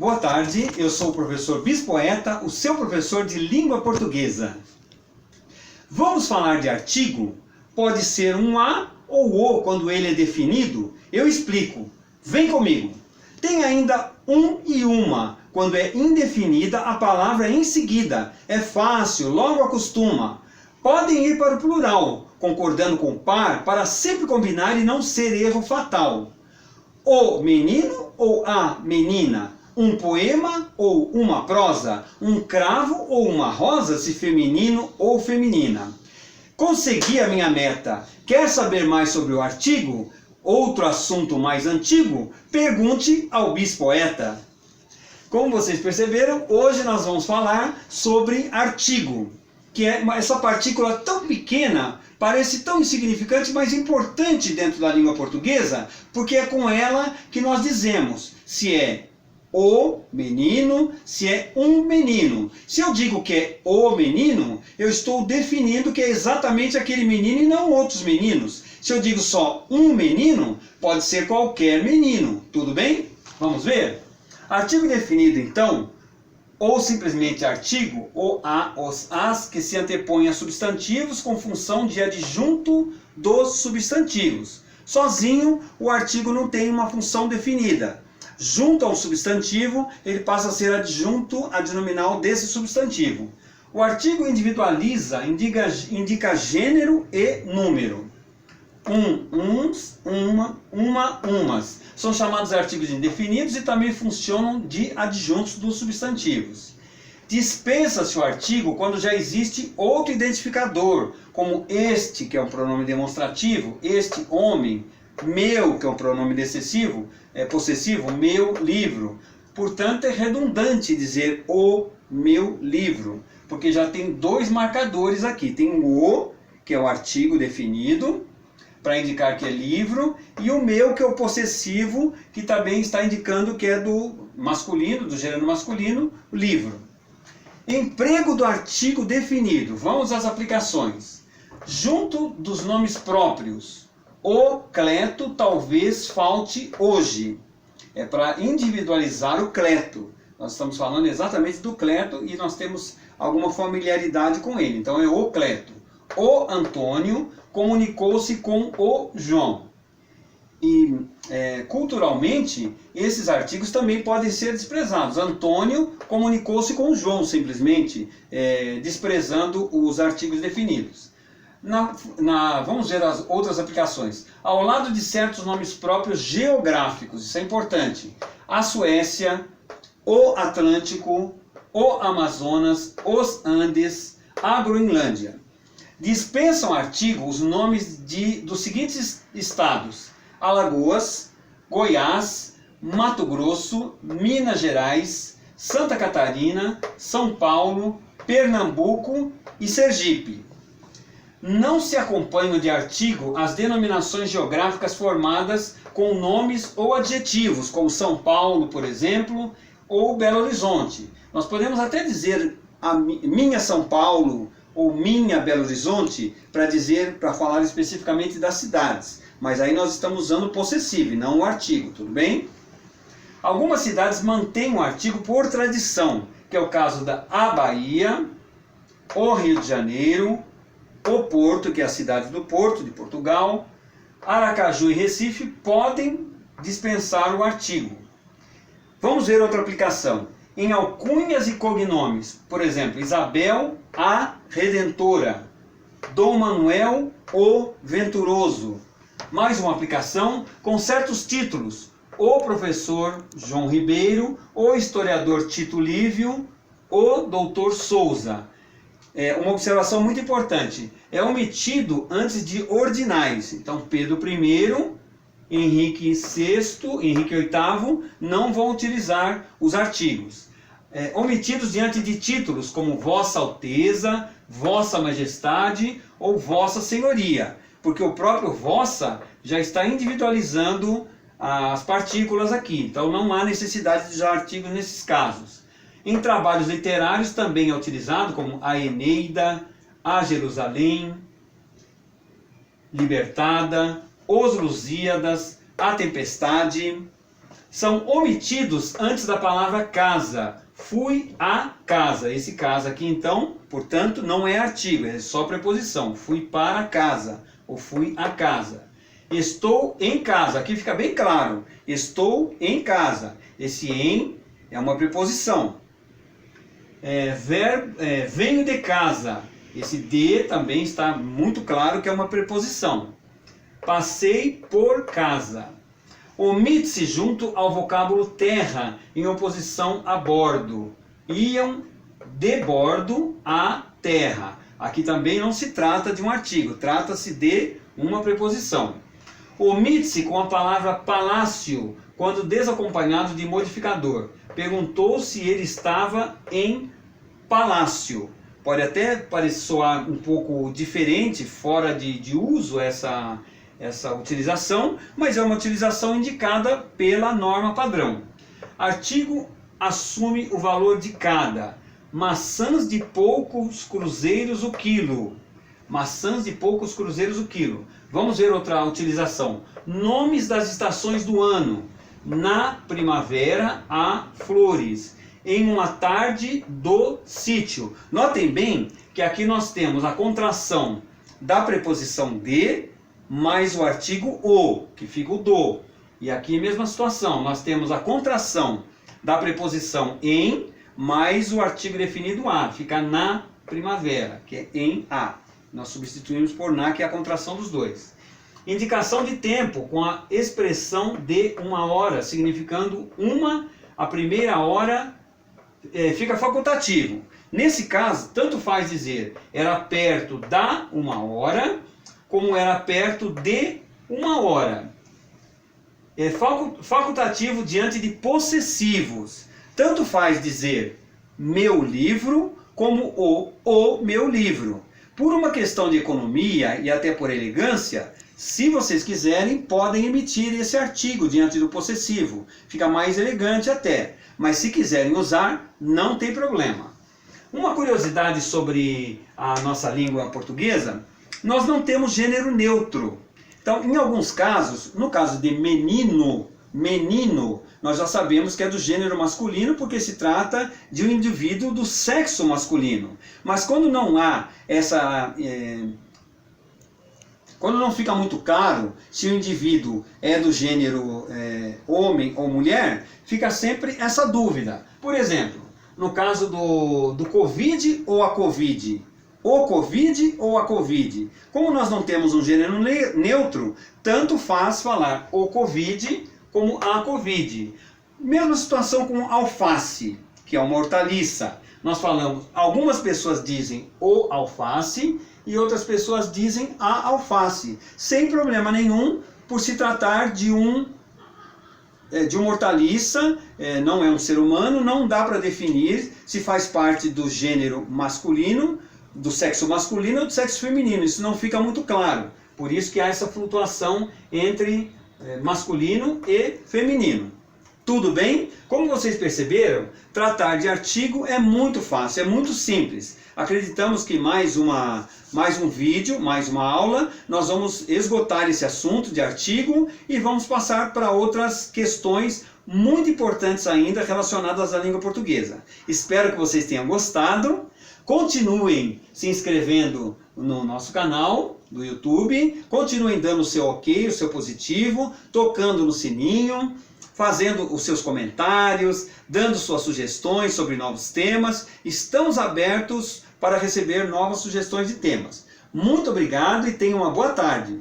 Boa tarde, eu sou o professor Bispoeta, o seu professor de língua portuguesa. Vamos falar de artigo? Pode ser um a ou o quando ele é definido? Eu explico. Vem comigo. Tem ainda um e uma. Quando é indefinida, a palavra é em seguida. É fácil, logo acostuma. Podem ir para o plural, concordando com o par, para sempre combinar e não ser erro fatal. O menino ou a menina? Um poema ou uma prosa? Um cravo ou uma rosa, se feminino ou feminina? Consegui a minha meta. Quer saber mais sobre o artigo? Outro assunto mais antigo? Pergunte ao Bispoeta. Como vocês perceberam, hoje nós vamos falar sobre artigo, que é essa partícula tão pequena, parece tão insignificante, mas importante dentro da língua portuguesa, porque é com ela que nós dizemos se é o menino, se é um menino. Se eu digo que é o menino, eu estou definindo que é exatamente aquele menino e não outros meninos. Se eu digo só um menino, pode ser qualquer menino. Tudo bem? Vamos ver? Artigo definido, então, ou simplesmente artigo, ou a, os, as, que se antepõem a substantivos com função de adjunto dos substantivos. Sozinho, o artigo não tem uma função definida. Junto ao substantivo, ele passa a ser adjunto adnominal desse substantivo. O artigo individualiza, indica gênero e número. Uns, uma, umas. São chamados artigos indefinidos e também funcionam de adjuntos dos substantivos. Dispensa-se o artigo quando já existe outro identificador, como este, que é um pronome demonstrativo, este homem, meu, que é um pronome possessivo, meu livro. Portanto, é redundante dizer o meu livro, porque já tem dois marcadores aqui. Tem o, que é o artigo definido, para indicar que é livro, e o meu, que é o possessivo, que também está indicando que é do masculino, do gênero masculino, livro. Emprego do artigo definido. Vamos às aplicações. Junto dos nomes próprios. O cleto talvez falte hoje. É para individualizar o cleto. Nós estamos falando exatamente do cleto e nós temos alguma familiaridade com ele. Então é o cleto. O Antônio comunicou-se com o João. E culturalmente, esses artigos também podem ser desprezados. Antônio comunicou-se com o João, simplesmente, desprezando os artigos definidos. Vamos ver as outras aplicações. Ao lado de certos nomes próprios geográficos, isso é importante. A Suécia, o Atlântico, o Amazonas, os Andes, a Groenlândia. Dispensam artigo os nomes dos seguintes estados: Alagoas, Goiás, Mato Grosso, Minas Gerais, Santa Catarina, São Paulo, Pernambuco e Sergipe. Não se acompanham de artigo as denominações geográficas formadas com nomes ou adjetivos, como São Paulo, por exemplo, ou Belo Horizonte. Nós podemos até dizer a minha São Paulo ou minha Belo Horizonte para falar especificamente das cidades. Mas aí nós estamos usando o possessivo e não o artigo, tudo bem? Algumas cidades mantêm o artigo por tradição, que é o caso da Bahia, o Rio de Janeiro, o Porto, que é a cidade do Porto, de Portugal, Aracaju e Recife podem dispensar o artigo. Vamos ver outra aplicação. Em alcunhas e cognomes, por exemplo, Isabel, a Redentora, Dom Manuel, o Venturoso. Mais uma aplicação com certos títulos: o professor João Ribeiro, o historiador Tito Lívio, o doutor Souza. Uma observação muito importante: é omitido antes de ordinais. Então, Pedro I, Henrique VI, Henrique VIII não vão utilizar os artigos. Omitidos diante de títulos como Vossa Alteza, Vossa Majestade ou Vossa Senhoria, porque o próprio Vossa já está individualizando as partículas aqui. Então não há necessidade de usar artigos nesses casos. Em trabalhos literários também é utilizado como a Eneida, a Jerusalém, Libertada, os Lusíadas, a Tempestade. são omitidos antes da palavra casa. Fui a casa. Esse casa aqui, então, portanto, não é artigo, é só preposição. Fui para casa ou fui a casa. Estou em casa. Aqui fica bem claro. Estou em casa. Esse em é uma preposição. Venho de casa. Esse de também está muito claro que é uma preposição. Passei por casa. Omite-se junto ao vocábulo terra, em oposição a bordo. Iam de bordo a terra. Aqui também não se trata de um artigo, trata-se de uma preposição. Omite-se com a palavra palácio, quando desacompanhado de modificador. Perguntou se ele estava em palácio. Pode até soar um pouco diferente, fora de uso essa utilização, mas é uma utilização indicada pela norma padrão. Artigo assume o valor de cada. Maçãs de poucos cruzeiros o quilo. Maçãs de poucos cruzeiros o quilo. Vamos ver outra utilização. Nomes das estações do ano. Na primavera há flores. Em uma tarde do sítio. Notem bem que aqui nós temos a contração da preposição de mais o artigo o, que fica o do. E aqui mesma situação, nós temos a contração da preposição em mais o artigo definido a, fica na primavera, que é em a. Nós substituímos por na, que é a contração dos dois. Indicação de tempo com a expressão de uma hora, significando a primeira hora fica facultativo. Nesse caso, tanto faz dizer era perto da uma hora, como era perto de uma hora. É facultativo diante de possessivos. Tanto faz dizer meu livro, como o meu livro. Por uma questão de economia e até por elegância, se vocês quiserem, podem emitir esse artigo diante do possessivo. Fica mais elegante até. Mas se quiserem usar, não tem problema. Uma curiosidade sobre a nossa língua portuguesa, nós não temos gênero neutro. Então, em alguns casos, no caso de menino, nós já sabemos que é do gênero masculino, porque se trata de um indivíduo do sexo masculino. Mas quando não há quando não fica muito claro se o indivíduo é do gênero homem ou mulher, fica sempre essa dúvida. Por exemplo, no caso do Covid ou a Covid. O Covid ou a Covid. Como nós não temos um gênero neutro, tanto faz falar o Covid como a Covid. Mesma situação com alface, que é uma hortaliça. Nós falamos, algumas pessoas dizem o alface e outras pessoas dizem a alface. Sem problema nenhum, por se tratar de uma hortaliça, não é um ser humano, não dá para definir se faz parte do gênero masculino, do sexo masculino ou do sexo feminino. Isso não fica muito claro. Por isso que há essa flutuação entre masculino e feminino. Tudo bem? Como vocês perceberam, tratar de artigo é muito fácil, é muito simples. Acreditamos que mais um vídeo, mais uma aula, nós vamos esgotar esse assunto de artigo e vamos passar para outras questões muito importantes ainda relacionadas à língua portuguesa. Espero que vocês tenham gostado. Continuem se inscrevendo no nosso canal do YouTube, continuem dando o seu ok, o seu positivo, tocando no sininho, fazendo os seus comentários, dando suas sugestões sobre novos temas. Estamos abertos para receber novas sugestões de temas. Muito obrigado e tenham uma boa tarde.